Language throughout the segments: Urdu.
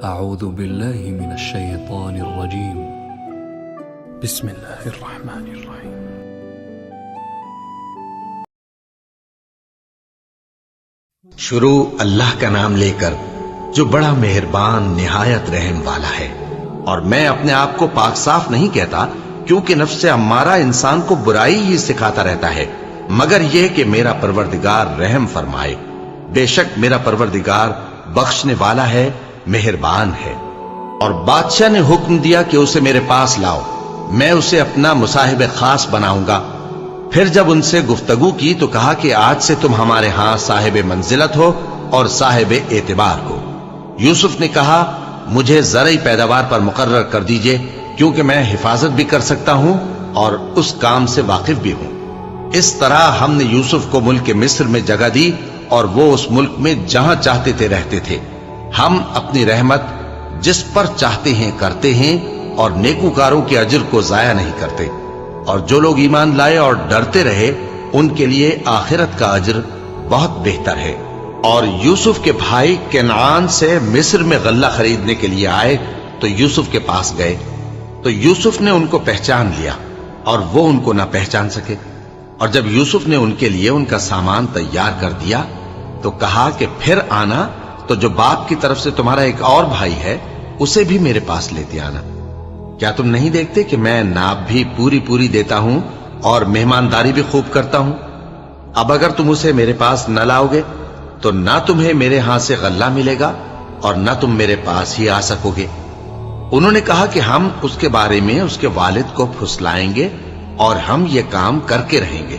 أعوذ بالله من الشيطان الرجيم. بسم الله الرحمن الرحيم. شروع اللہ کا نام لے کر جو بڑا مہربان نہایت رحم والا ہے۔ اور میں اپنے آپ کو پاک صاف نہیں کہتا، کیونکہ نفس امارہ انسان کو برائی ہی سکھاتا رہتا ہے، مگر یہ کہ میرا پروردگار رحم فرمائے۔ بے شک میرا پروردگار بخشنے والا ہے، مہربان ہے۔ اور بادشاہ نے حکم دیا کہ اسے میرے پاس لاؤ، میں اسے اپنا مصاحب خاص بناؤں گا۔ پھر جب ان سے گفتگو کی تو کہا کہ آج سے تم ہمارے ہاں صاحب منزلت ہو اور صاحب اعتبار ہو۔ یوسف نے کہا مجھے زرعی پیداوار پر مقرر کر دیجئے، کیونکہ میں حفاظت بھی کر سکتا ہوں اور اس کام سے واقف بھی ہوں۔ اس طرح ہم نے یوسف کو ملک مصر میں جگہ دی اور وہ اس ملک میں جہاں چاہتے تھے رہتے تھے۔ ہم اپنی رحمت جس پر چاہتے ہیں کرتے ہیں اور نیکوکاروں کے اجر کو ضائع نہیں کرتے۔ اور جو لوگ ایمان لائے اور ڈرتے رہے ان کے لیے آخرت کا اجر بہت بہتر ہے۔ اور یوسف کے بھائی کنعان سے مصر میں غلہ خریدنے کے لیے آئے تو یوسف کے پاس گئے، تو یوسف نے ان کو پہچان لیا اور وہ ان کو نہ پہچان سکے۔ اور جب یوسف نے ان کے لیے ان کا سامان تیار کر دیا تو کہا کہ پھر آنا تو جو باپ کی طرف سے تمہارا ایک اور بھائی ہے اسے بھی میرے پاس لیتے آنا۔ کیا تم نہیں دیکھتے کہ میں ناب بھی پوری دیتا ہوں اور مہمانداری بھی خوب کرتا ہوں؟ اب اگر تم اسے میرے پاس نہ لاؤ گے تو نہ تمہیں میرے ہاں سے غلہ ملے گا اور نہ تم میرے پاس ہی آ سکو گے۔ انہوں نے کہا کہ ہم اس کے بارے میں اس کے والد کو پھسلائیں گے اور ہم یہ کام کر کے رہیں گے۔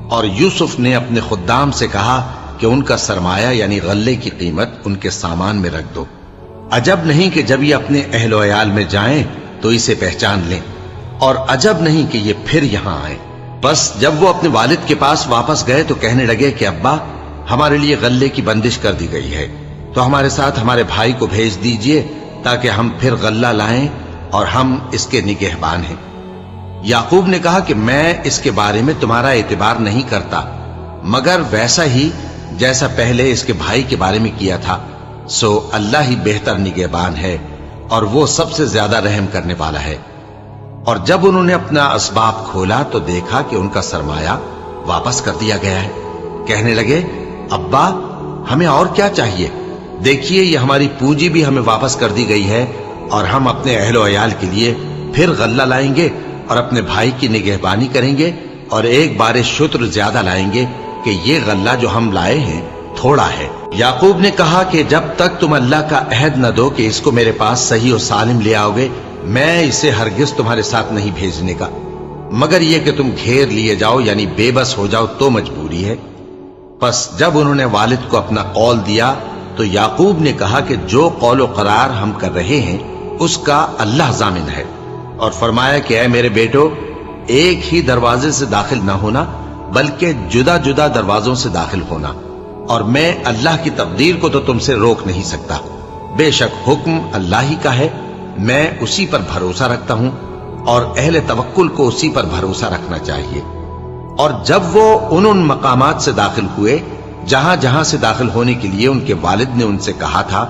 اور یوسف نے اپنے خدام سے کہا کہ ان کا سرمایہ یعنی غلے کی قیمت ان کے سامان میں رکھ دو۔ عجب نہیں کہ جب یہ اپنے اہل و عیال میں جائیں تو اسے پہچان لیں، اور عجب نہیں کہ یہ پھر یہاں آئیں۔ بس جب وہ اپنے والد کے پاس واپس گئے تو کہنے لگے کہ ابا ہمارے لیے غلے کی بندش کر دی گئی ہے، تو ہمارے ساتھ ہمارے بھائی کو بھیج دیجئے تاکہ ہم پھر غلہ لائیں اور ہم اس کے نگہبان ہیں۔ یعقوب نے کہا کہ میں اس کے بارے میں تمہارا اعتبار نہیں کرتا، مگر ویسا ہی جیسا پہلے اس کے بھائی کے بارے میں کیا تھا، سو اللہ ہی بہتر نگہبان ہے اور وہ سب سے زیادہ رحم کرنے والا ہے۔ اور جب انہوں نے اپنا اسباب کھولا تو دیکھا کہ ان کا سرمایہ واپس کر دیا گیا ہے۔ کہنے لگے ابا ہمیں اور کیا چاہیے، دیکھیے یہ ہماری پونجی بھی ہمیں واپس کر دی گئی ہے، اور ہم اپنے اہل و عیال کے لیے پھر غلہ لائیں گے اور اپنے بھائی کی نگہبانی کریں گے، اور ایک بار شتر زیادہ لائیں گے کہ یہ غلہ جو ہم لائے ہیں تھوڑا ہے۔ یعقوب نے کہا کہ جب تک تم اللہ کا عہد نہ دو کہ اس کو میرے پاس صحیح و سالم لے آؤ گے، میں اسے ہرگز تمہارے ساتھ نہیں بھیجنے کا، مگر یہ کہ تم گھیر لیے جاؤ یعنی بے بس ہو جاؤ تو مجبوری ہے۔ پس جب انہوں نے والد کو اپنا قول دیا تو یعقوب نے کہا کہ جو قول و قرار ہم کر رہے ہیں اس کا اللہ ضامن ہے، اور فرمایا کہ اے میرے بیٹو ایک ہی دروازے سے داخل نہ ہونا بلکہ جدا جدا دروازوں سے داخل ہونا، اور میں اللہ کی تقدیر کو تو تم سے روک نہیں سکتا۔ بے شک حکم اللہ ہی کا ہے، میں اسی پر بھروسہ رکھتا ہوں، اور اہل توکل کو اسی پر بھروسہ رکھنا چاہیے۔ اور جب وہ ان مقامات سے داخل ہوئے جہاں جہاں سے داخل ہونے کے لیے ان کے والد نے ان سے کہا تھا،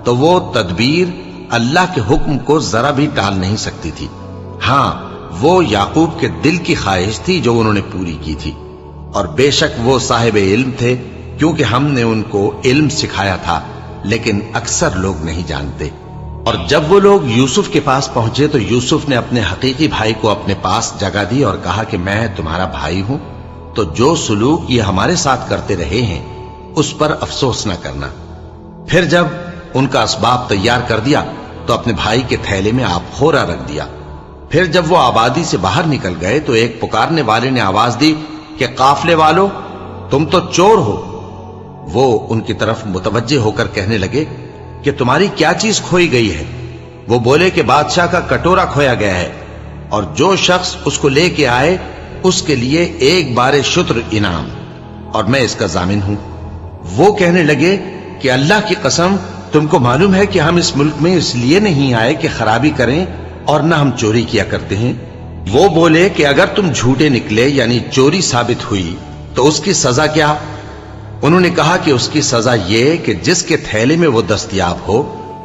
تو وہ تدبیر اللہ کے حکم کو ذرا بھی ٹال نہیں سکتی تھی۔ ہاں وہ یعقوب کے دل کی خواہش تھی جو انہوں نے پوری کی تھی، اور بے شک وہ صاحب علم تھے، کیونکہ ہم نے ان کو علم سکھایا تھا، لیکن اکثر لوگ نہیں جانتے۔ اور جب وہ لوگ یوسف کے پاس پہنچے تو یوسف نے اپنے حقیقی بھائی کو اپنے پاس جگہ دی اور کہا کہ میں تمہارا بھائی ہوں، تو جو سلوک یہ ہمارے ساتھ کرتے رہے ہیں اس پر افسوس نہ کرنا۔ پھر جب ان کا اسباب تیار کر دیا تو اپنے بھائی کے تھیلے میں آپ خورا رکھ دیا۔ پھر جب وہ آبادی سے باہر نکل گئے تو ایک پکارنے والے نے آواز دی کہ قافلے والو تم تو چور ہو۔ وہ ان کی طرف متوجہ ہو کر کہنے لگے کہ تمہاری کیا چیز کھوئی گئی ہے؟ وہ بولے کہ بادشاہ کا کٹورا کھویا گیا ہے، اور جو شخص اس کو لے کے آئے اس کے لیے ایک بار شتر انعام، اور میں اس کا ضامن ہوں۔ وہ کہنے لگے کہ اللہ کی قسم تم کو معلوم ہے کہ ہم اس ملک میں اس لیے نہیں آئے کہ خرابی کریں اور نہ ہم چوری کیا کرتے ہیں۔ وہ بولے کہ اگر تم جھوٹے نکلے یعنی چوری ثابت ہوئی تو اس کی سزا کیا؟ انہوں نے کہا کہ اس کی سزا یہ کہ جس کے تھیلے میں وہ دستیاب ہو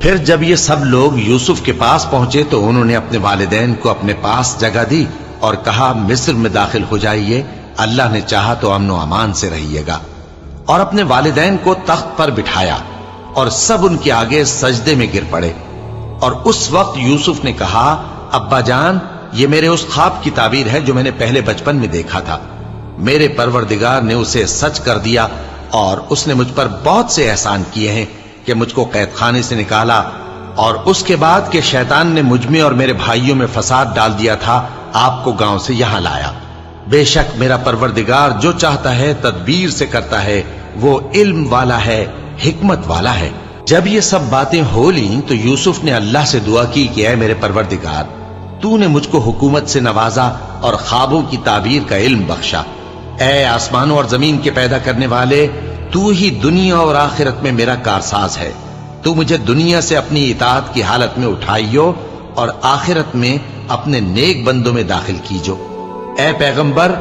پھر جب یہ سب لوگ یوسف کے پاس پہنچے تو انہوں نے اپنے والدین کو اپنے پاس جگہ دی اور کہا مصر میں داخل ہو جائیے، اللہ نے چاہا تو امن و امان سے رہیے گا، اور اپنے والدین کو تخت پر بٹھایا اور سب ان کے آگے سجدے میں گر پڑے۔ اور اس وقت یوسف نے کہا ابا جان، یہ میرے اس خواب کی تعبیر ہے جو میں نے پہلے بچپن میں دیکھا تھا، میرے پروردگار نے اسے سچ کر دیا اور اس نے مجھ پر بہت سے احسان کیے ہیں کہ مجھ کو قید خانے سے نکالا، اور اس کے بعد کہ شیطان نے مجھ میں اور میرے بھائیوں میں فساد ڈال دیا تھا آپ کو گاؤں سے یہاں لایا۔ بے شک میرا پروردگار جو چاہتا ہے تدبیر سے کرتا ہے، وہ علم والا ہے، حکمت والا ہے۔ جب یہ سب باتیں ہو لیں تو یوسف نے اللہ سے دعا کی کہ اے میرے پروردگار، تو نے مجھ کو حکومت سے نوازا اور خوابوں کی تعبیر کا علم بخشا۔ اے آسمانوں اور زمین کے پیدا کرنے والے، تو ہی دنیا اور آخرت میں میرا کارساز ہے، تو مجھے دنیا سے اپنی اطاعت کی حالت میں اٹھائیو اور آخرت میں اپنے نیک بندوں میں داخل کیجو۔ اے پیغمبر،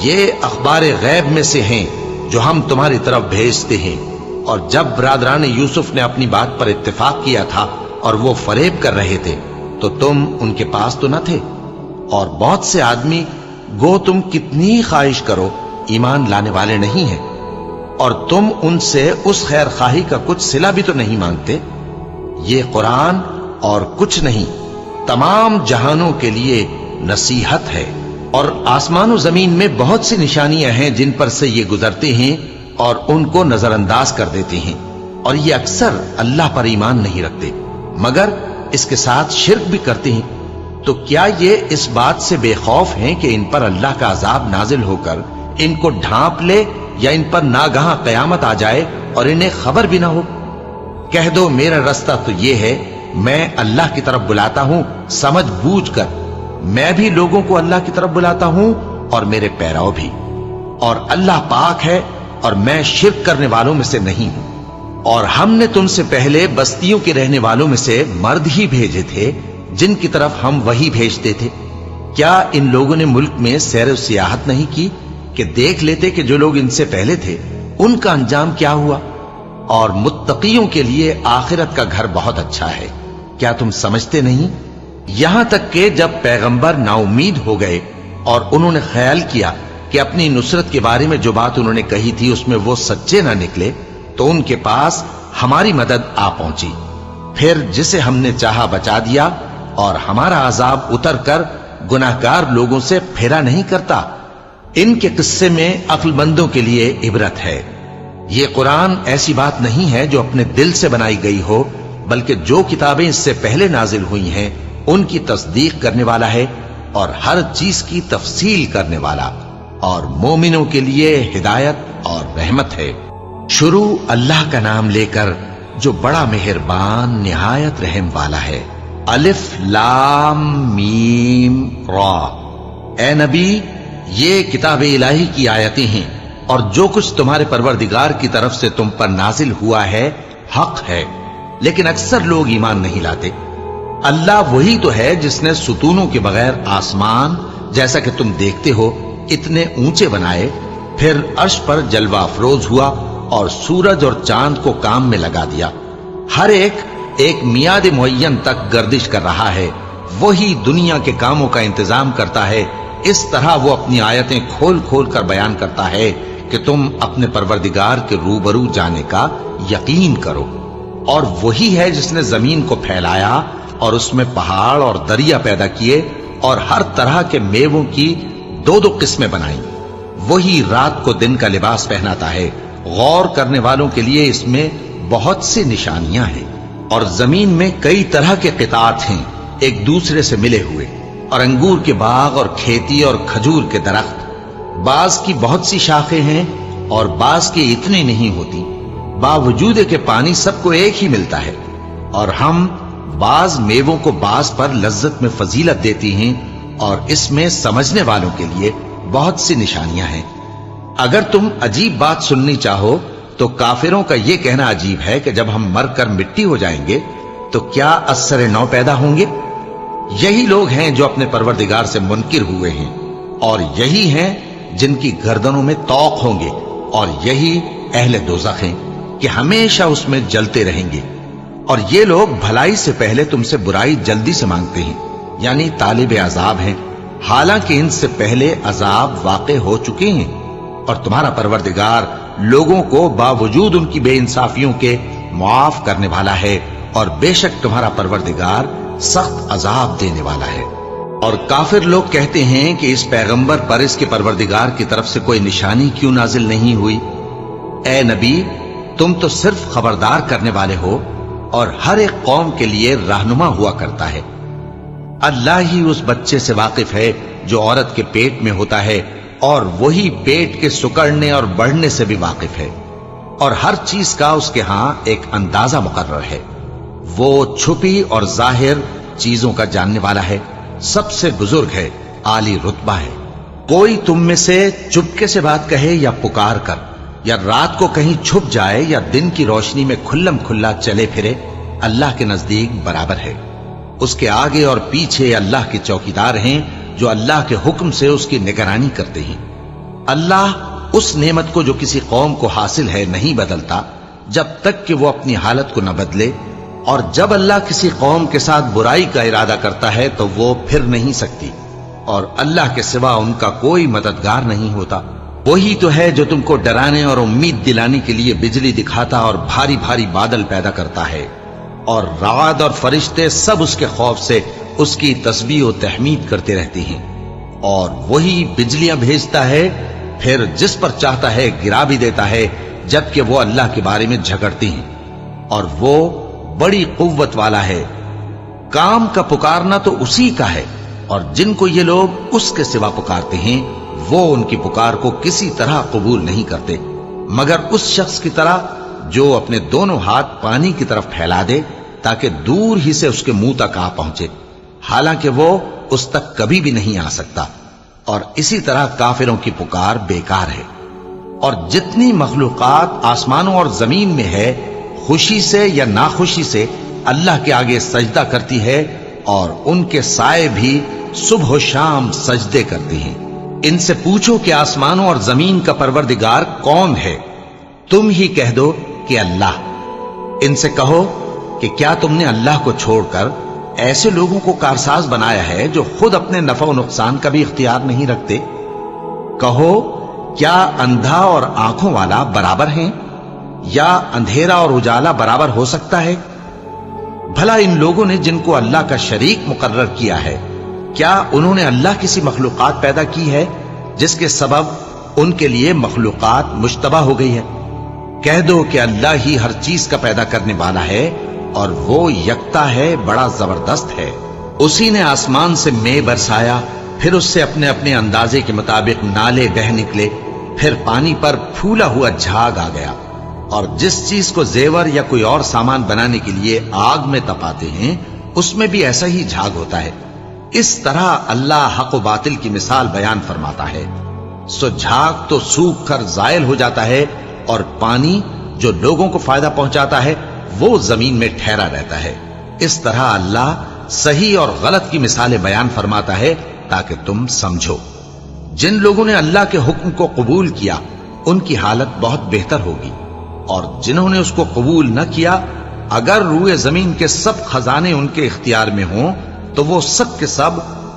یہ اخبار غیب میں سے ہیں جو ہم تمہاری طرف بھیجتے ہیں۔ اور جب برادران یوسف نے اپنی بات پر اتفاق کیا تھا اور وہ فریب کر رہے تھے تو تم ان کے پاس تو نہ تھے، اور بہت سے آدمی گو تم کتنی خواہش کرو ایمان لانے والے نہیں ہیں، اور تم ان سے اس خیر خواہی کا کچھ صلہ بھی تو نہیں مانگتے۔ یہ قرآن اور کچھ نہیں تمام جہانوں کے لیے نصیحت ہے، اور آسمان و زمین میں بہت سی نشانیاں ہیں جن پر سے یہ گزرتے ہیں اور ان کو نظر انداز کر دیتے ہیں، اور یہ اکثر اللہ پر ایمان نہیں رکھتے مگر اس کے ساتھ شرک بھی کرتے ہیں۔ تو کیا یہ اس بات سے بے خوف ہیں کہ ان پر اللہ کا عذاب نازل ہو کر ان کو ڈھانپ لے، یا ان پر ناگہاں قیامت آ جائے اور انہیں خبر بھی نہ ہو؟ کہہ دو میرا رستہ تو یہ ہے، میں اللہ کی طرف بلاتا ہوں سمجھ بوجھ کر، میں بھی لوگوں کو اللہ کی طرف بلاتا ہوں اور میرے پیراؤ بھی، اور اللہ پاک ہے اور میں شرک کرنے والوں میں سے نہیں ہوں۔ اور ہم نے تم سے پہلے بستیوں کے رہنے والوں میں سے مرد ہی بھیجے تھے جن کی طرف ہم وہی بھیجتے تھے۔ کیا ان لوگوں نے ملک میں سیر و سیاحت نہیں کی کہ دیکھ لیتے کہ جو لوگ ان سے پہلے تھے ان کا انجام کیا ہوا؟ اور متقیوں کے لیے آخرت کا گھر بہت اچھا ہے، کیا تم سمجھتے نہیں؟ یہاں تک کہ جب پیغمبر نا امید ہو گئے اور انہوں نے خیال کیا کہ اپنی نصرت کے بارے میں جو بات انہوں نے کہی تھی اس میں وہ سچے نہ نکلے، تو ان کے پاس ہماری مدد آ پہنچی، پھر جسے ہم نے چاہا بچا دیا، اور ہمارا عذاب اتر کر گناہگار لوگوں سے پھیرا نہیں کرتا۔ ان کے قصے میں عقل مندوں کے لیے عبرت ہے۔ یہ قرآن ایسی بات نہیں ہے جو اپنے دل سے بنائی گئی ہو، بلکہ جو کتابیں اس سے پہلے نازل ہوئی ہیں ان کی تصدیق کرنے والا ہے اور ہر چیز کی تفصیل کرنے والا، اور مومنوں کے لیے ہدایت اور رحمت ہے۔ شروع اللہ کا نام لے کر جو بڑا مہربان نہایت رحم والا ہے۔ الف لام میم را۔ اے نبی، یہ کتاب الہی کی آیتیں ہیں، اور جو کچھ تمہارے پروردگار کی طرف سے تم پر نازل ہوا ہے حق ہے، لیکن اکثر لوگ ایمان نہیں لاتے۔ اللہ وہی تو ہے جس نے ستونوں کے بغیر آسمان جیسا کہ تم دیکھتے ہو اتنے اونچے بنائے، پھر عرش پر جلوہ افروز ہوا اور سورج اور چاند کو کام میں لگا دیا، ہر ایک میعاد معین تک گردش کر رہا ہے۔ وہی دنیا کے کاموں کا انتظام کرتا ہے، اس طرح وہ اپنی آیتیں کھول کھول کر بیان کرتا ہے کہ تم اپنے پروردگار کے روبرو جانے کا یقین کرو۔ اور وہی ہے جس نے زمین کو پھیلایا اور اس میں پہاڑ اور دریا پیدا کیے اور ہر طرح کے میووں کی دو دو قسمیں بنائیں۔ وہی رات کو دن کا لباس پہناتا ہے، غور کرنے والوں کے لیے اس میں بہت سی نشانیاں ہیں۔ اور زمین میں کئی طرح کے قطعات ہیں ایک دوسرے سے ملے ہوئے، اور انگور کے باغ اور کھیتی اور کھجور کے درخت، بعض کی بہت سی شاخیں ہیں اور بعض کی اتنی نہیں ہوتی، باوجود کہ پانی سب کو ایک ہی ملتا ہے۔ اور ہم بعض میووں کو بعض پر لذت میں فضیلت دیتی ہیں، اور اس میں سمجھنے والوں کے لیے بہت سی نشانیاں ہیں۔ اگر تم عجیب بات سننی چاہو تو کافروں کا یہ کہنا عجیب ہے کہ جب ہم مر کر مٹی ہو جائیں گے تو کیا اثر نو پیدا ہوں گے؟ یہی لوگ ہیں جو اپنے پروردگار سے منکر ہوئے ہیں، اور یہی ہیں جن کی گردنوں میں طوق ہوں گے، اور یہی اہل دوزخ ہیں کہ ہمیشہ اس میں جلتے رہیں گے۔ اور یہ لوگ بھلائی سے پہلے تم سے برائی جلدی سے مانگتے ہیں، یعنی طالب عذاب ہیں، حالانکہ ان سے پہلے عذاب واقع ہو چکے ہیں، اور تمہارا پروردگار لوگوں کو باوجود ان کی بے انصافیوں کے معاف کرنے والا ہے، اور بے شک تمہارا پروردگار سخت عذاب دینے والا ہے۔ اور کافر لوگ کہتے ہیں کہ اس پیغمبر پر اس کے پروردگار کی طرف سے کوئی نشانی کیوں نازل نہیں ہوئی؟ اے نبی، تم تو صرف خبردار کرنے والے ہو، اور ہر ایک قوم کے لیے رہنما ہوا کرتا ہے۔ اللہ ہی اس بچے سے واقف ہے جو عورت کے پیٹ میں ہوتا ہے، اور وہی پیٹ کے سکڑنے اور بڑھنے سے بھی واقف ہے، اور ہر چیز کا اس کے ہاں ایک اندازہ مقرر ہے۔ وہ چھپی اور ظاہر چیزوں کا جاننے والا ہے، سب سے بزرگ ہے، عالی رتبہ ہے۔ کوئی تم میں سے چپکے سے بات کہے یا پکار کر، یا رات کو کہیں چھپ جائے یا دن کی روشنی میں کھلم کھلا چلے پھرے، اللہ کے نزدیک برابر ہے۔ اس کے آگے اور پیچھے اللہ کے چوکیدار ہیں جو اللہ کے حکم سے اس کی نگرانی کرتے ہیں۔ اللہ اس نعمت کو جو کسی قوم کو حاصل ہے نہیں بدلتا جب تک کہ وہ اپنی حالت کو نہ بدلے، اور جب اللہ کسی قوم کے ساتھ برائی کا ارادہ کرتا ہے تو وہ پھر نہیں سکتی، اور اللہ کے سوا ان کا کوئی مددگار نہیں ہوتا۔ وہی تو ہے جو تم کو ڈرانے اور امید دلانے کے لیے بجلی دکھاتا اور بھاری بھاری بادل پیدا کرتا ہے، اور رعد اور فرشتے سب اس کے خوف سے اس کی تسبیح و تحمید کرتے رہتے ہیں۔ اور وہی بجلیاں بھیجتا ہے، پھر جس پر چاہتا ہے گرا بھی دیتا ہے، جبکہ وہ اللہ کے بارے میں جھگڑتے ہیں، اور وہ بڑی قوت والا ہے۔ کام کا پکارنا تو اسی کا ہے، اور جن کو یہ لوگ اس کے سوا پکارتے ہیں وہ ان کی پکار کو کسی طرح قبول نہیں کرتے، مگر اس شخص کی طرح جو اپنے دونوں ہاتھ پانی کی طرف پھیلا دے تاکہ دور ہی سے اس کے منہ تک آ پہنچے، حالانکہ وہ اس تک کبھی بھی نہیں آ سکتا۔ اور اسی طرح کافروں کی پکار بیکار ہے۔ اور جتنی مخلوقات آسمانوں اور زمین میں ہے، خوشی سے یا ناخوشی سے اللہ کے آگے سجدہ کرتی ہے، اور ان کے سائے بھی صبح و شام سجدے کرتے ہیں۔ ان سے پوچھو کہ آسمانوں اور زمین کا پروردگار کون ہے؟ تم ہی کہہ دو کہ اللہ۔ ان سے کہو کہ کیا تم نے اللہ کو چھوڑ کر ایسے لوگوں کو کارساز بنایا ہے جو خود اپنے نفع و نقصان کا بھی اختیار نہیں رکھتے؟ کہو کیا اندھا اور آنکھوں والا برابر ہیں، یا اندھیرا اور اجالا برابر ہو سکتا ہے؟ بھلا ان لوگوں نے جن کو اللہ کا شریک مقرر کیا ہے، کیا انہوں نے اللہ کسی مخلوقات پیدا کی ہے جس کے سبب ان کے لیے مخلوقات مشتبہ ہو گئی ہے؟ کہہ دو کہ اللہ ہی ہر چیز کا پیدا کرنے والا ہے، اور وہ یکتا ہے، بڑا زبردست ہے۔ اسی نے آسمان سے مے برسایا، پھر اس سے اپنے اپنے اندازے کے مطابق نالے بہ نکلے، پھر پانی پر پھولا ہوا جھاگ آ گیا۔ اور جس چیز کو زیور یا کوئی اور سامان بنانے کے لیے آگ میں تپاتے ہیں، اس میں بھی ایسا ہی جھاگ ہوتا ہے۔ اس طرح اللہ حق و باطل کی مثال بیان فرماتا ہے۔ سو جھاگ تو سوکھ کر زائل ہو جاتا ہے، اور پانی جو لوگوں کو فائدہ پہنچاتا ہے وہ زمین میں ٹھہرا رہتا ہے۔ اس طرح اللہ صحیح اور غلط کی مثالیں بیان فرماتا ہے تاکہ تم سمجھو۔ جن لوگوں نے اللہ کے حکم کو قبول کیا ان کی حالت بہت بہتر ہوگی، اور جنہوں نے اس کو قبول نہ کیا، اگر روئے زمین کے سب خزانے ان کے اختیار میں ہوں تو وہ سب کے سب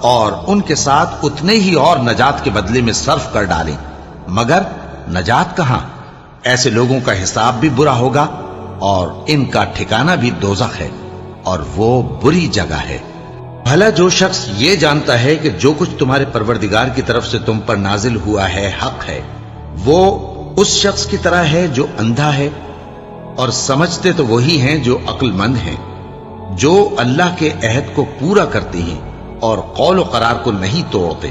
اور ان کے ساتھ اتنے ہی اور نجات کے بدلے میں صرف کر ڈالیں، مگر نجات کہاں؟ ایسے لوگوں کا حساب بھی برا ہوگا، اور ان کا ٹھکانہ بھی دوزخ ہے، اور وہ بری جگہ ہے۔ بھلا جو شخص یہ جانتا ہے کہ جو کچھ تمہارے پروردگار کی طرف سے تم پر نازل ہوا ہے حق ہے، وہ اس شخص کی طرح ہے جو اندھا ہے؟ اور سمجھتے تو وہی ہیں جو عقل مند ہیں، جو اللہ کے عہد کو پورا کرتے ہیں اور قول و قرار کو نہیں توڑتے،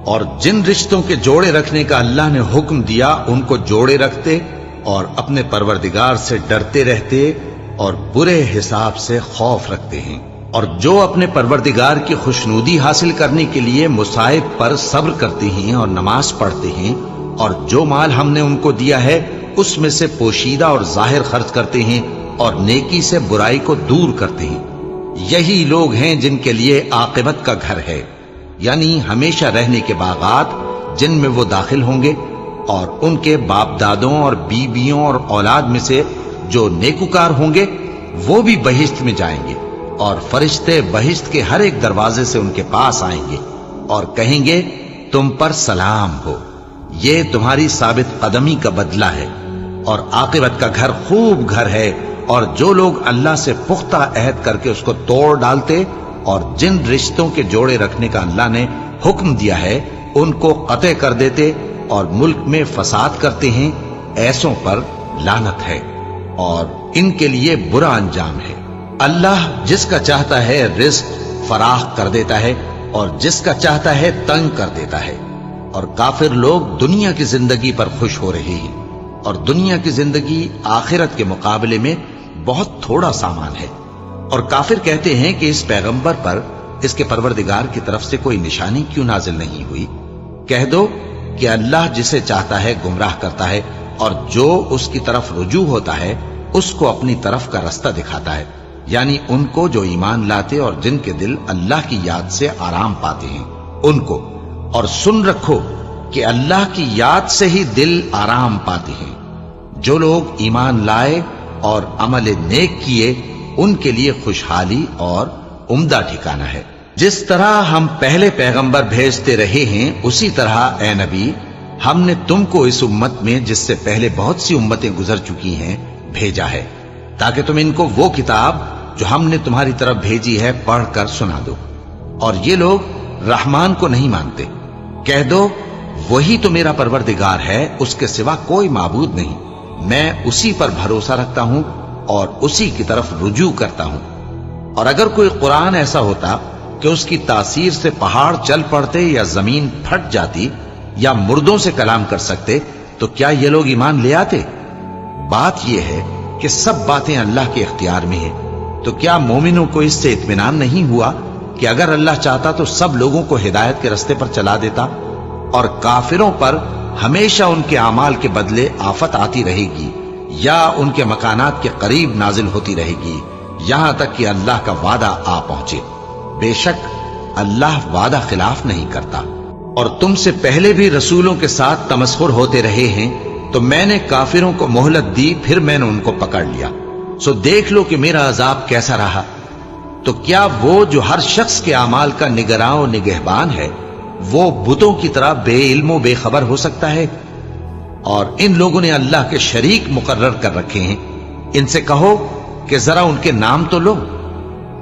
اور جن رشتوں کے جوڑے رکھنے کا اللہ نے حکم دیا ان کو جوڑے رکھتے، اور اپنے پروردگار سے ڈرتے رہتے اور برے حساب سے خوف رکھتے ہیں، اور جو اپنے پروردگار کی خوشنودی حاصل کرنے کے لیے مصائب پر صبر کرتے ہیں اور نماز پڑھتے ہیں، اور جو مال ہم نے ان کو دیا ہے اس میں سے پوشیدہ اور ظاہر خرچ کرتے ہیں، اور نیکی سے برائی کو دور کرتے ہیں۔ یہی لوگ ہیں جن کے لیے عاقبت کا گھر ہے، یعنی ہمیشہ رہنے کے باغات جن میں وہ داخل ہوں گے، اور ان کے باپ دادوں اور بیویوں اور اولاد میں سے جو نیکوکار ہوں گے وہ بھی بہشت میں جائیں گے اور فرشتے بہشت کے ہر ایک دروازے سے ان کے پاس آئیں گے اور کہیں گے تم پر سلام ہو، یہ تمہاری ثابت قدمی کا بدلہ ہے اور عاقبت کا گھر خوب گھر ہے۔ اور جو لوگ اللہ سے پختہ عہد کر کے اس کو توڑ ڈالتے اور جن رشتوں کے جوڑے رکھنے کا اللہ نے حکم دیا ہے ان کو قطع کر دیتے اور ملک میں فساد کرتے ہیں، ایسوں پر لعنت ہے اور ان کے لیے برا انجام ہے۔ اللہ جس کا چاہتا ہے رزق فراخ کر دیتا ہے اور جس کا چاہتا ہے تنگ کر دیتا ہے، اور کافر لوگ دنیا کی زندگی پر خوش ہو رہے ہیں اور دنیا کی زندگی آخرت کے مقابلے میں بہت تھوڑا سامان ہے۔ اور کافر کہتے ہیں کہ اس پیغمبر پر اس کے پروردگار کی طرف سے کوئی نشانی کیوں نازل نہیں ہوئی؟ کہہ دو کہ اللہ جسے چاہتا ہے گمراہ کرتا ہے اور جو اس کی طرف رجوع ہوتا ہے اس کو اپنی طرف کا رستہ دکھاتا ہے، یعنی ان کو جو ایمان لاتے اور جن کے دل اللہ کی یاد سے آرام پاتے ہیں ان کو۔ اور سن رکھو کہ اللہ کی یاد سے ہی دل آرام پاتے ہیں۔ جو لوگ ایمان لائے اور عمل نیک کیے ان کے لیے خوشحالی اور عمدہ ٹھکانہ ہے۔ جس طرح ہم پہلے پیغمبر بھیجتے رہے ہیں اسی طرح اے نبی ہم نے تم کو اس امت میں جس سے پہلے بہت سی امتیں گزر چکی ہیں بھیجا ہے، تاکہ تم ان کو وہ کتاب جو ہم نے تمہاری طرف بھیجی ہے پڑھ کر سنا دو۔ اور یہ لوگ رحمان کو نہیں مانتے، کہہ دو وہی تو میرا پروردگار ہے، اس کے سوا کوئی معبود نہیں، میں اسی پر بھروسہ رکھتا ہوں اور اسی کی طرف رجوع کرتا ہوں۔ اور اگر کوئی قرآن ایسا ہوتا کہ اس کی تاثیر سے پہاڑ چل پڑتے یا زمین پھٹ جاتی یا مردوں سے کلام کر سکتے تو کیا یہ لوگ ایمان لے آتے؟ بات یہ ہے کہ سب باتیں اللہ کے اختیار میں ہیں، تو کیا مومنوں کو اس سے اطمینان نہیں ہوا کہ اگر اللہ چاہتا تو سب لوگوں کو ہدایت کے رستے پر چلا دیتا؟ اور کافروں پر ہمیشہ ان کے اعمال کے بدلے آفت آتی رہے گی یا ان کے مکانات کے قریب نازل ہوتی رہے گی یہاں تک کہ اللہ کا وعدہ آ پہنچے۔ بے شک اللہ وعدہ خلاف نہیں کرتا۔ اور تم سے پہلے بھی رسولوں کے ساتھ تمسخر ہوتے رہے ہیں تو میں نے کافروں کو مہلت دی، پھر میں نے ان کو پکڑ لیا، سو دیکھ لو کہ میرا عذاب کیسا رہا۔ تو کیا وہ جو ہر شخص کے اعمال کا نگراں و نگہبان ہے وہ بتوں کی طرح بے علم و بے خبر ہو سکتا ہے؟ اور ان لوگوں نے اللہ کے شریک مقرر کر رکھے ہیں، ان سے کہو کہ ذرا ان کے نام تو لو۔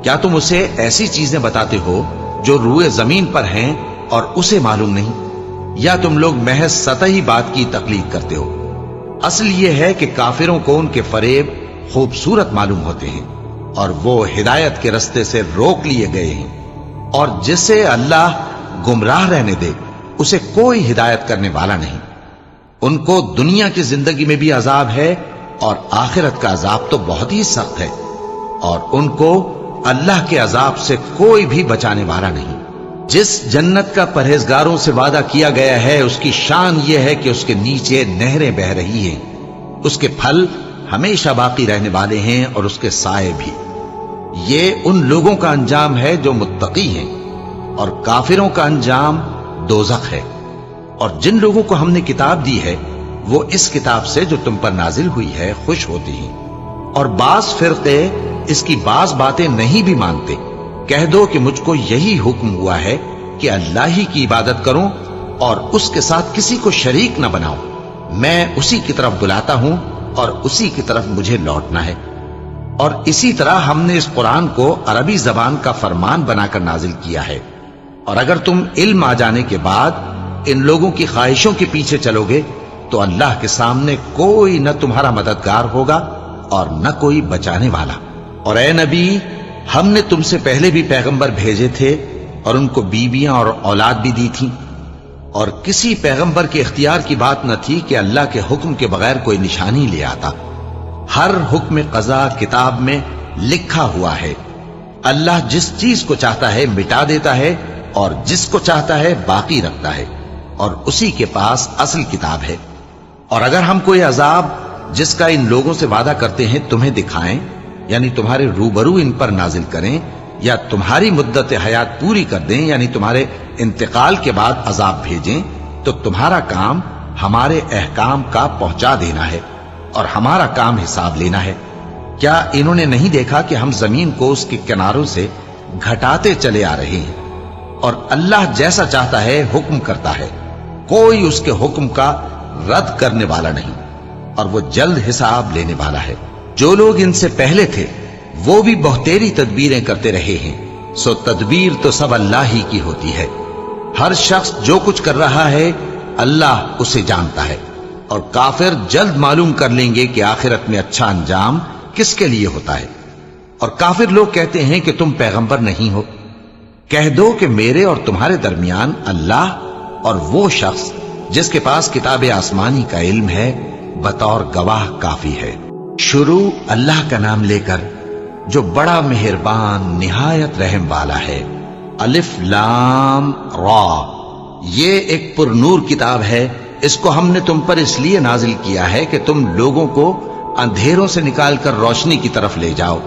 کیا تم اسے ایسی چیزیں بتاتے ہو جو روئے زمین پر ہیں اور اسے معلوم نہیں، یا تم لوگ محض سطحی بات کی تقلید کرتے ہو؟ اصل یہ ہے کہ کافروں کو ان کے فریب خوبصورت معلوم ہوتے ہیں اور وہ ہدایت کے رستے سے روک لیے گئے ہیں، اور جسے اللہ گمراہ رہنے دے اسے کوئی ہدایت کرنے والا نہیں۔ ان کو دنیا کی زندگی میں بھی عذاب ہے اور آخرت کا عذاب تو بہت ہی سخت ہے، اور ان کو اللہ کے عذاب سے کوئی بھی بچانے والا نہیں۔ جس جنت کا پرہیزگاروں سے وعدہ کیا گیا ہے اس کی شان یہ ہے کہ اس کے نیچے نہریں بہ رہی ہیں، اس کے پھل ہمیشہ باقی رہنے والے ہیں اور اس کے سائے بھی۔ یہ ان لوگوں کا انجام ہے جو متقی ہیں، اور کافروں کا انجام دوزخ ہے۔ اور جن لوگوں کو ہم نے کتاب دی ہے وہ اس کتاب سے جو تم پر نازل ہوئی ہے خوش ہوتی ہیں، اور بعض فرقے اس کی بعض باتیں نہیں بھی مانتے۔ کہہ دو کہ مجھ کو یہی حکم ہوا ہے کہ اللہ ہی کی عبادت کروں اور اس کے ساتھ کسی کو شریک نہ بناؤں، میں اسی کی طرف بلاتا ہوں اور اسی کی طرف مجھے لوٹنا ہے۔ اور اسی طرح ہم نے اس قرآن کو عربی زبان کا فرمان بنا کر نازل کیا ہے، اور اگر تم علم آ جانے کے بعد ان لوگوں کی خواہشوں کے پیچھے چلو گے تو اللہ کے سامنے کوئی نہ تمہارا مددگار ہوگا اور نہ کوئی بچانے والا۔ اور اے نبی ہم نے تم سے پہلے بھی پیغمبر بھیجے تھے اور ان کو بیویاں اور اولاد بھی دی تھی، اور کسی پیغمبر کے اختیار کی بات نہ تھی کہ اللہ کے حکم کے بغیر کوئی نشانی لے آتا۔ ہر حکم قضا کتاب میں لکھا ہوا ہے۔ اللہ جس چیز کو چاہتا ہے مٹا دیتا ہے اور جس کو چاہتا ہے باقی رکھتا ہے، اور اسی کے پاس اصل کتاب ہے۔ اور اگر ہم کوئی عذاب جس کا ان لوگوں سے وعدہ کرتے ہیں تمہیں دکھائیں، یعنی تمہارے روبرو ان پر نازل کریں، یا تمہاری مدت حیات پوری کر دیں، یعنی تمہارے انتقال کے بعد عذاب بھیجیں، تو تمہارا کام ہمارے احکام کا پہنچا دینا ہے اور ہمارا کام حساب لینا ہے۔ کیا انہوں نے نہیں دیکھا کہ ہم زمین کو اس کے کناروں سے گھٹاتے چلے آ رہے ہیں؟ اور اللہ جیسا چاہتا ہے حکم کرتا ہے، کوئی اس کے حکم کا رد کرنے والا نہیں، اور وہ جلد حساب لینے والا ہے۔ جو لوگ ان سے پہلے تھے وہ بھی بہتیری تدبیریں کرتے رہے ہیں، سو تدبیر تو سب اللہ ہی کی ہوتی ہے۔ ہر شخص جو کچھ کر رہا ہے اللہ اسے جانتا ہے، اور کافر جلد معلوم کر لیں گے کہ آخرت میں اچھا انجام کس کے لیے ہوتا ہے۔ اور کافر لوگ کہتے ہیں کہ تم پیغمبر نہیں ہو، کہہ دو کہ میرے اور تمہارے درمیان اللہ اور وہ شخص جس کے پاس کتاب آسمانی کا علم ہے بطور گواہ کافی ہے۔ شروع اللہ کا نام لے کر جو بڑا مہربان نہایت رحم والا ہے۔ الف لام را، یہ ایک پر نور کتاب ہے، اس کو ہم نے تم پر اس لیے نازل کیا ہے کہ تم لوگوں کو اندھیروں سے نکال کر روشنی کی طرف لے جاؤ،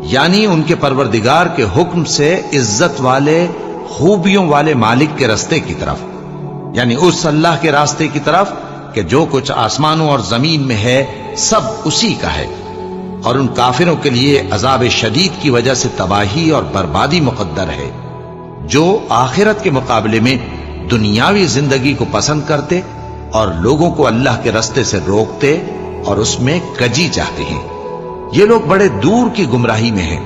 یعنی ان کے پروردگار کے حکم سے عزت والے خوبیوں والے مالک کے راستے کی طرف، یعنی اس اللہ کے راستے کی طرف کہ جو کچھ آسمانوں اور زمین میں ہے سب اسی کا ہے۔ اور ان کافروں کے لیے عذاب شدید کی وجہ سے تباہی اور بربادی مقدر ہے، جو آخرت کے مقابلے میں دنیاوی زندگی کو پسند کرتے اور لوگوں کو اللہ کے راستے سے روکتے اور اس میں کجی چاہتے ہیں۔ یہ لوگ بڑے دور کی گمراہی میں ہیں،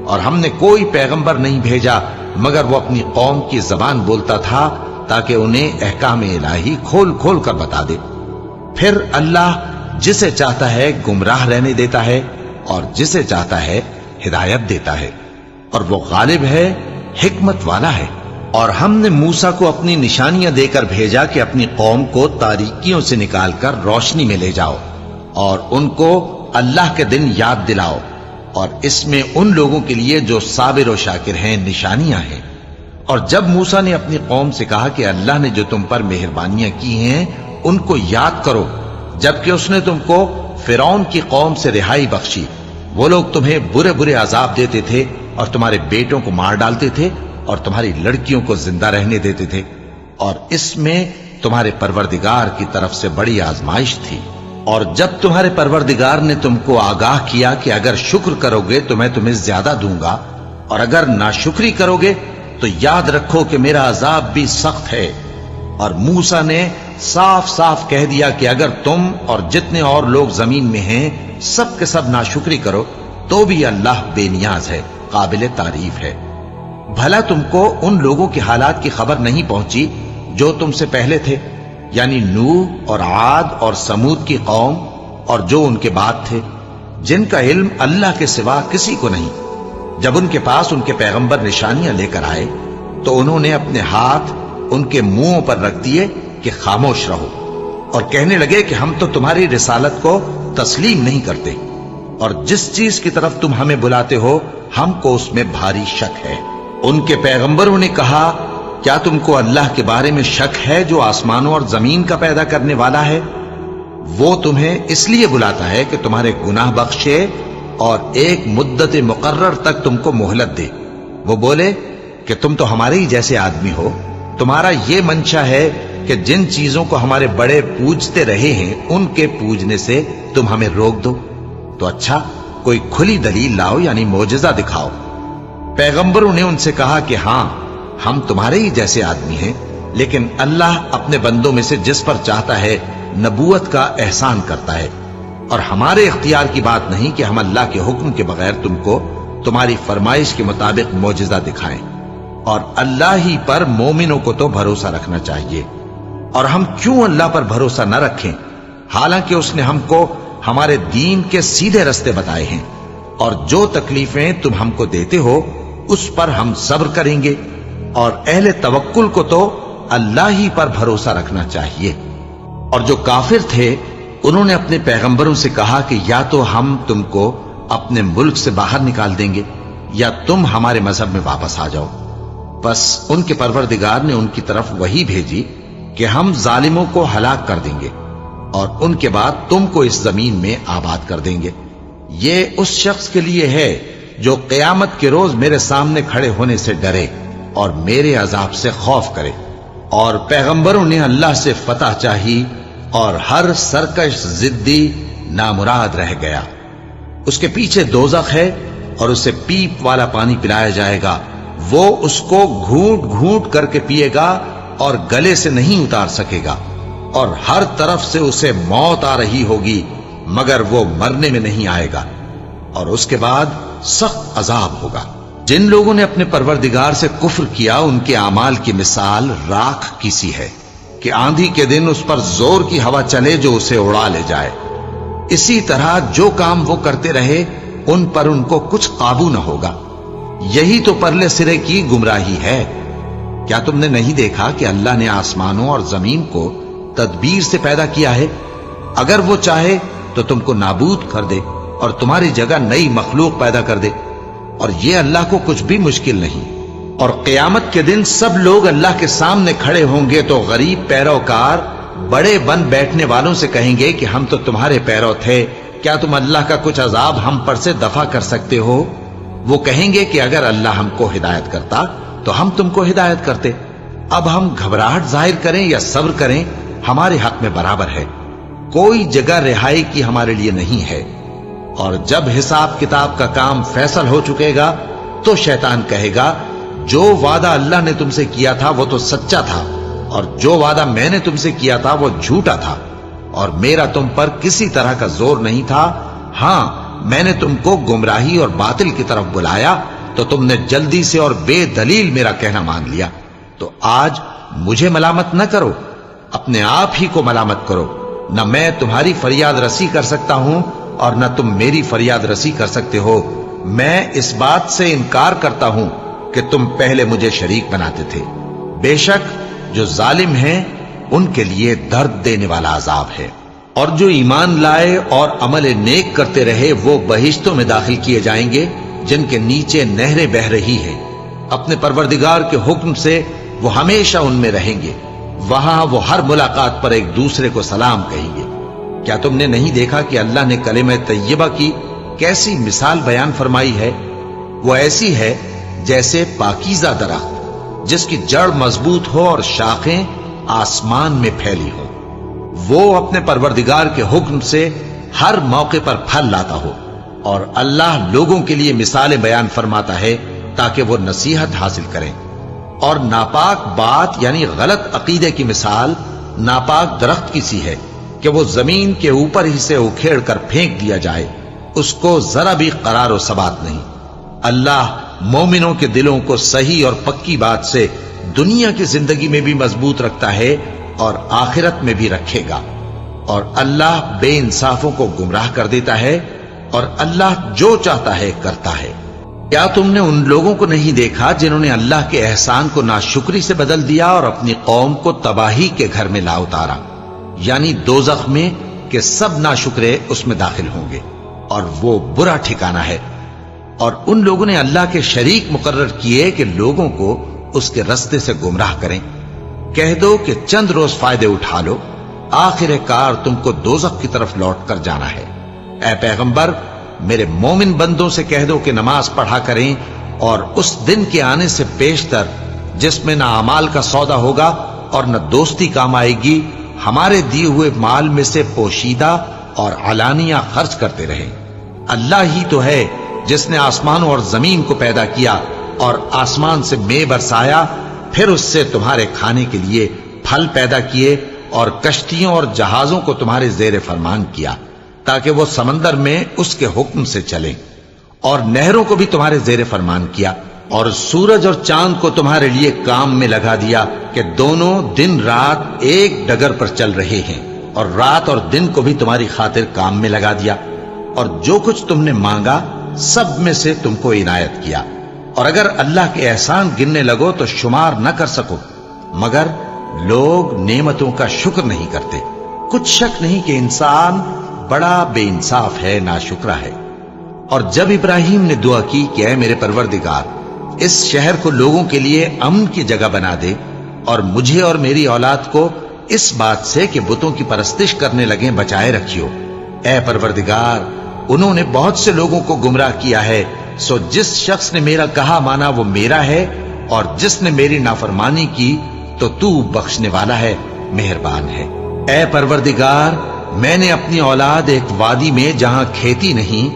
اور ہم نے کوئی پیغمبر نہیں بھیجا مگر وہ اپنی قوم کی زبان بولتا تھا تاکہ انہیں احکام الہی کھول کھول کر بتا دے۔ پھر اللہ جسے چاہتا ہے گمراہ رہنے دیتا ہے اور جسے چاہتا ہے ہدایت دیتا ہے، اور وہ غالب ہے، حکمت والا ہے۔ اور ہم نے موسیٰ کو اپنی نشانیاں دے کر بھیجا کہ اپنی قوم کو تاریکیوں سے نکال کر روشنی میں لے جاؤ، اور ان کو اللہ کے دن یاد دلاؤ، اور اس میں ان لوگوں کے لیے جو صابر و شاکر ہیں نشانیاں ہیں۔ اور جب موسیٰ نے اپنی قوم سے کہا کہ اللہ نے جو تم پر مہربانیاں کی ہیں ان کو یاد کرو، جبکہ اس نے تم کو فرعون کی قوم سے رہائی بخشی، وہ لوگ تمہیں برے برے عذاب دیتے تھے اور تمہارے بیٹوں کو مار ڈالتے تھے اور تمہاری لڑکیوں کو زندہ رہنے دیتے تھے، اور اس میں تمہارے پروردگار کی طرف سے بڑی آزمائش تھی۔ اور جب تمہارے پروردگار نے تم کو آگاہ کیا کہ اگر شکر کرو گے تو میں تمہیں زیادہ دوں گا، اور اگر ناشکری کرو گے تو یاد رکھو کہ میرا عذاب بھی سخت ہے۔ اور موسیٰ نے صاف صاف کہہ دیا کہ اگر تم اور جتنے اور لوگ زمین میں ہیں سب کے سب ناشکری کرو تو بھی اللہ بے نیاز ہے، قابل تعریف ہے۔ بھلا تم کو ان لوگوں کے حالات کی خبر نہیں پہنچی جو تم سے پہلے تھے، یعنی نوح اور عاد اور سمود کی قوم اور جو ان کے بعد تھے، جن کا علم اللہ کے سوا کسی کو نہیں۔ جب ان کے پاس ان کے پیغمبر نشانیاں لے کر آئے تو انہوں نے اپنے ہاتھ ان کے منہوں پر رکھ دیے کہ خاموش رہو، اور کہنے لگے کہ ہم تو تمہاری رسالت کو تسلیم نہیں کرتے، اور جس چیز کی طرف تم ہمیں بلاتے ہو ہم کو اس میں بھاری شک ہے۔ ان کے پیغمبروں نے کہا، کیا تم کو اللہ کے بارے میں شک ہے جو آسمانوں اور زمین کا پیدا کرنے والا ہے؟ وہ تمہیں اس لیے بلاتا ہے کہ تمہارے گناہ بخشے اور ایک مدت مقرر تک تم کو مہلت دے۔ وہ بولے کہ تم تو ہمارے ہی جیسے آدمی ہو، تمہارا یہ منشا ہے کہ جن چیزوں کو ہمارے بڑے پوجتے رہے ہیں ان کے پوجنے سے تم ہمیں روک دو، تو اچھا کوئی کھلی دلیل لاؤ، یعنی معجزہ دکھاؤ۔ پیغمبروں نے ان سے کہا کہ ہاں ہم تمہارے ہی جیسے آدمی ہیں، لیکن اللہ اپنے بندوں میں سے جس پر چاہتا ہے نبوت کا احسان کرتا ہے، اور ہمارے اختیار کی بات نہیں کہ ہم اللہ کے حکم کے بغیر تم کو تمہاری فرمائش کے مطابق معجزہ دکھائیں۔ اور اللہ ہی پر مومنوں کو تو بھروسہ رکھنا چاہیے، اور ہم کیوں اللہ پر بھروسہ نہ رکھیں حالانکہ اس نے ہم کو ہمارے دین کے سیدھے رستے بتائے ہیں، اور جو تکلیفیں تم ہم کو دیتے ہو اس پر ہم صبر کریں گے، اور اہل توکل کو تو اللہ ہی پر بھروسہ رکھنا چاہیے۔ اور جو کافر تھے انہوں نے اپنے پیغمبروں سے کہا کہ یا تو ہم تم کو اپنے ملک سے باہر نکال دیں گے یا تم ہمارے مذہب میں واپس آ جاؤ۔ بس ان کے پروردگار نے ان کی طرف وحی بھیجی کہ ہم ظالموں کو ہلاک کر دیں گے اور ان کے بعد تم کو اس زمین میں آباد کر دیں گے۔ یہ اس شخص کے لیے ہے جو قیامت کے روز میرے سامنے کھڑے ہونے سے ڈرے اور میرے عذاب سے خوف کرے۔ اور پیغمبروں نے اللہ سے فتح چاہی اور ہر سرکش ضدی نامراد رہ گیا۔ اس کے پیچھے دوزخ ہے اور اسے پیپ والا پانی پلایا جائے گا، وہ اس کو گھونٹ گھونٹ کر کے پیے گا اور گلے سے نہیں اتار سکے گا، اور ہر طرف سے اسے موت آ رہی ہوگی مگر وہ مرنے میں نہیں آئے گا، اور اس کے بعد سخت عذاب ہوگا۔ جن لوگوں نے اپنے پروردگار سے کفر کیا ان کے اعمال کی مثال راکھ کی سی ہے کہ آندھی کے دن اس پر زور کی ہوا چلے جو اسے اڑا لے جائے۔ اسی طرح جو کام وہ کرتے رہے ان پر ان کو کچھ قابو نہ ہوگا۔ یہی تو پرلے سرے کی گمراہی ہے۔ کیا تم نے نہیں دیکھا کہ اللہ نے آسمانوں اور زمین کو تدبیر سے پیدا کیا ہے؟ اگر وہ چاہے تو تم کو نابود کر دے اور تمہاری جگہ نئی مخلوق پیدا کر دے، اور یہ اللہ کو کچھ بھی مشکل نہیں۔ اور قیامت کے دن سب لوگ اللہ کے سامنے کھڑے ہوں گے تو غریب پیروکار بڑے بن بیٹھنے والوں سے کہیں گے کہ ہم تو تمہارے پیرو تھے، کیا تم اللہ کا کچھ عذاب ہم پر سے دفع کر سکتے ہو؟ وہ کہیں گے کہ اگر اللہ ہم کو ہدایت کرتا تو ہم تم کو ہدایت کرتے۔ اب ہم گھبراہٹ ظاہر کریں یا صبر کریں ہمارے حق میں برابر ہے، کوئی جگہ رہائی کی ہمارے لیے نہیں ہے۔ اور جب حساب کتاب کا کام فیصل ہو چکے گا تو شیطان کہے گا جو وعدہ اللہ نے تم سے کیا تھا وہ تو سچا تھا، اور جو وعدہ میں نے تم سے کیا تھا وہ جھوٹا تھا، اور میرا تم پر کسی طرح کا زور نہیں تھا۔ ہاں، میں نے تم کو گمراہی اور باطل کی طرف بلایا تو تم نے جلدی سے اور بے دلیل میرا کہنا مان لیا۔ تو آج مجھے ملامت نہ کرو، اپنے آپ ہی کو ملامت کرو۔ نہ میں تمہاری فریاد رسی کر سکتا ہوں اور نہ تم میری فریاد رسی کر سکتے ہو۔ میں اس بات سے انکار کرتا ہوں کہ تم پہلے مجھے شریک بناتے تھے۔ بے شک جو ظالم ہیں ان کے لیے درد دینے والا عذاب ہے۔ اور جو ایمان لائے اور عمل نیک کرتے رہے وہ بہشتوں میں داخل کیے جائیں گے جن کے نیچے نہریں بہہ رہی ہیں۔ اپنے پروردگار کے حکم سے وہ ہمیشہ ان میں رہیں گے، وہاں وہ ہر ملاقات پر ایک دوسرے کو سلام کہیں گے۔ کیا تم نے نہیں دیکھا کہ اللہ نے کلمہ طیبہ کی کیسی مثال بیان فرمائی ہے؟ وہ ایسی ہے جیسے پاکیزہ درخت جس کی جڑ مضبوط ہو اور شاخیں آسمان میں پھیلی ہو، وہ اپنے پروردگار کے حکم سے ہر موقع پر پھل لاتا ہو، اور اللہ لوگوں کے لیے مثالیں بیان فرماتا ہے تاکہ وہ نصیحت حاصل کریں۔ اور ناپاک بات یعنی غلط عقیدے کی مثال ناپاک درخت کی سی ہے کہ وہ زمین کے اوپر ہی سے اکھیڑ کر پھینک دیا جائے، اس کو ذرا بھی قرار و ثبات نہیں۔ اللہ مومنوں کے دلوں کو صحیح اور پکی بات سے دنیا کی زندگی میں بھی مضبوط رکھتا ہے اور آخرت میں بھی رکھے گا، اور اللہ بے انصافوں کو گمراہ کر دیتا ہے، اور اللہ جو چاہتا ہے کرتا ہے۔ کیا تم نے ان لوگوں کو نہیں دیکھا جنہوں نے اللہ کے احسان کو ناشکری سے بدل دیا اور اپنی قوم کو تباہی کے گھر میں لا اتارا، یعنی دوزخ میں، کہ سب ناشکرے اس میں داخل ہوں گے اور وہ برا ٹھکانہ ہے۔ اور ان لوگوں نے اللہ کے شریک مقرر کیے کہ لوگوں کو اس کے رستے سے گمراہ کریں۔ کہہ دو کہ چند روز فائدے اٹھا لو، آخر کار تم کو دوزخ کی طرف لوٹ کر جانا ہے۔ اے پیغمبر، میرے مومن بندوں سے کہہ دو کہ نماز پڑھا کریں، اور اس دن کے آنے سے پیشتر جس میں نہ اعمال کا سودا ہوگا اور نہ دوستی کام آئے گی، ہمارے دیے ہوئے مال میں سے پوشیدہ اور علانیہ خرچ کرتے رہیں۔ اللہ ہی تو ہے جس نے آسمانوں اور زمین کو پیدا کیا اور آسمان سے مے برسایا، پھر اس سے تمہارے کھانے کے لیے پھل پیدا کیے اور کشتیوں اور جہازوں کو تمہارے زیر فرمان کیا تاکہ وہ سمندر میں اس کے حکم سے چلیں، اور نہروں کو بھی تمہارے زیر فرمان کیا، اور سورج اور چاند کو تمہارے لیے کام میں لگا دیا کہ دونوں دن رات ایک ڈگر پر چل رہے ہیں، اور رات اور دن کو بھی تمہاری خاطر کام میں لگا دیا، اور جو کچھ تم نے مانگا سب میں سے تم کو عنایت کیا۔ اور اگر اللہ کے احسان گننے لگو تو شمار نہ کر سکو، مگر لوگ نعمتوں کا شکر نہیں کرتے۔ کچھ شک نہیں کہ انسان بڑا بے انصاف ہے، ناشکرا ہے۔ اور جب ابراہیم نے دعا کی کہ اے میرے پروردگار، اس شہر کو لوگوں کے لیے امن کی جگہ بنا دے، اور مجھے اور میری اولاد کو اس بات سے کہ بتوں کی پرستش کرنے لگیں بچائے رکھیو۔ اے پروردگار، انہوں نے بہت سے لوگوں کو گمراہ کیا ہے، سو جس شخص نے میرا کہا مانا وہ میرا ہے، اور جس نے میری نافرمانی کی تو بخشنے والا ہے، مہربان ہے۔ اے پروردگار، میں نے اپنی اولاد ایک وادی میں جہاں کھیتی نہیں،